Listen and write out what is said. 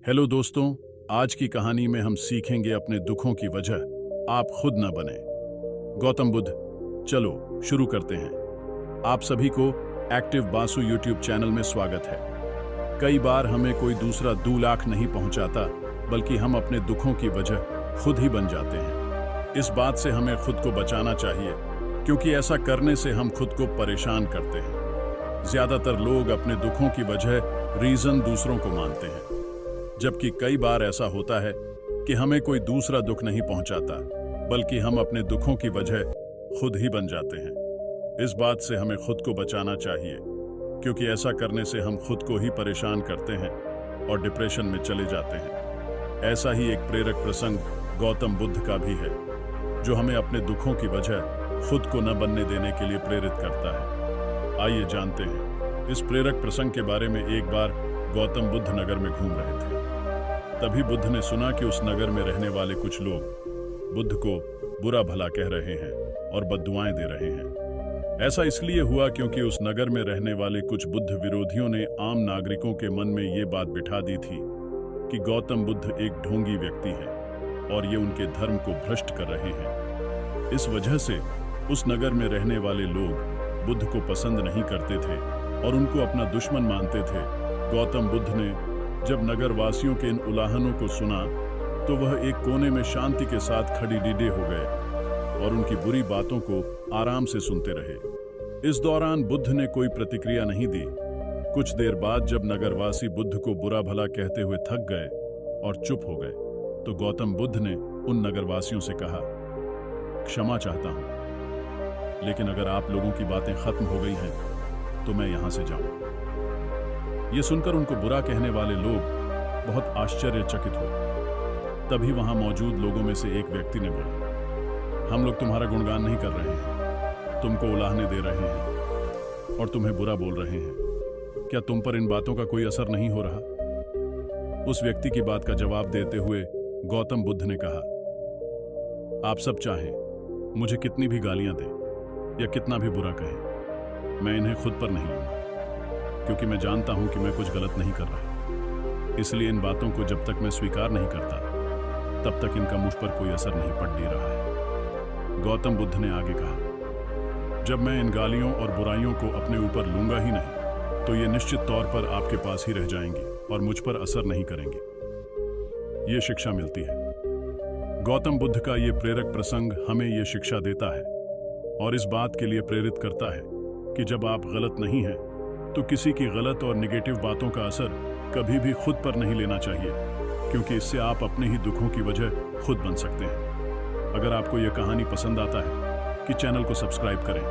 Hello दोस्तों, आज की कहानी में हम सीखेंगे अपने दुखों की वजह आप खुद न बने। गौतम बुद्ध। चलो शुरू करते हैं। आप सभी को एक्टिव बासु यूट्यूब चैनल में स्वागत है। कई बार हमें कोई दूसरा 2 लाख नहीं पहुंचाता, बल्कि हम अपने दुखों की वजह खुद ही बन जाते हैं। इस बात से हमें खुद को बचाना चाहिए, क्योंकि ऐसा करने से हम खुद को परेशान करते हैं। ज्यादातर लोग अपने दुखों की वजह रीजन दूसरों को मानते हैं, जबकि कई बार ऐसा होता है कि हमें कोई दूसरा दुख नहीं पहुंचाता, बल्कि हम अपने दुखों की वजह खुद ही बन जाते हैं। इस बात से हमें खुद को बचाना चाहिए, क्योंकि ऐसा करने से हम खुद को ही परेशान करते हैं और डिप्रेशन में चले जाते हैं। ऐसा ही एक प्रेरक प्रसंग गौतम बुद्ध का भी है, जो हमें अपने दुखों की वजह खुद को न बनने देने के लिए प्रेरित करता है। आइए जानते हैं इस प्रेरक प्रसंग के बारे में। एक बार गौतम बुद्ध नगर में घूम रहे थे। तभी बुद्ध ने सुना कि उस नगर में रहने वाले कुछ लोग बुद्ध को बुरा भला कह रहे हैं और बद्दुआएं दे रहे हैं। ऐसा इसलिए हुआ क्योंकि उस नगर में रहने वाले कुछ बुद्ध विरोधियों ने आम नागरिकों के मन में ये बात बिठा दी थी कि गौतम बुद्ध एक ढोंगी व्यक्ति हैं और ये उनके धर्म को भ्रष्ट कर रहे हैं। इस वजह से उस नगर में रहने वाले लोग बुद्ध को पसंद नहीं करते थे और उनको अपना दुश्मन मानते थे। गौतम बुद्ध ने जब नगरवासियों के इन उलाहनों को सुना, तो वह एक कोने में शांति के साथ खड़ी डीडे हो गए और उनकी बुरी बातों को आराम से सुनते रहे। इस दौरान बुद्ध ने कोई प्रतिक्रिया नहीं दी। कुछ देर बाद जब नगरवासी बुद्ध को बुरा भला कहते हुए थक गए और चुप हो गए, तो गौतम बुद्ध ने उन नगरवासियों से कहा, क्षमा चाहता हूं, लेकिन अगर आप लोगों की बातें खत्म हो गई हैं तो मैं यहां से जाऊं। ये सुनकर उनको बुरा कहने वाले लोग बहुत आश्चर्यचकित हुए। तभी वहां मौजूद लोगों में से एक व्यक्ति ने बोला, हम लोग तुम्हारा गुणगान नहीं कर रहे हैं, तुमको उलाहने दे रहे हैं और तुम्हें बुरा बोल रहे हैं। क्या तुम पर इन बातों का कोई असर नहीं हो रहा? उस व्यक्ति की बात का जवाब देते हुए गौतम बुद्ध ने कहा, आप सब चाहें मुझे कितनी भी गालियां दें या कितना भी बुरा कहें, मैं इन्हें खुद पर नहीं लूंगा, क्योंकि मैं जानता हूं कि मैं कुछ गलत नहीं कर रहा। इसलिए इन बातों को जब तक मैं स्वीकार नहीं करता, तब तक इनका मुझ पर कोई असर नहीं पड़ ही रहा है। गौतम बुद्ध ने आगे कहा, जब मैं इन गालियों और बुराइयों को अपने ऊपर लूंगा ही नहीं, तो ये निश्चित तौर पर आपके पास ही रह जाएंगी और मुझ पर असर नहीं करेंगी। ये शिक्षा मिलती है। गौतम बुद्ध का ये प्रेरक प्रसंग हमें ये शिक्षा देता है और इस बात के लिए प्रेरित करता है कि जब आप गलत नहीं हैं, तो किसी की गलत और निगेटिव बातों का असर कभी भी खुद पर नहीं लेना चाहिए, क्योंकि इससे आप अपने ही दुखों की वजह खुद बन सकते हैं। अगर आपको यह कहानी पसंद आता है कि चैनल को सब्सक्राइब करें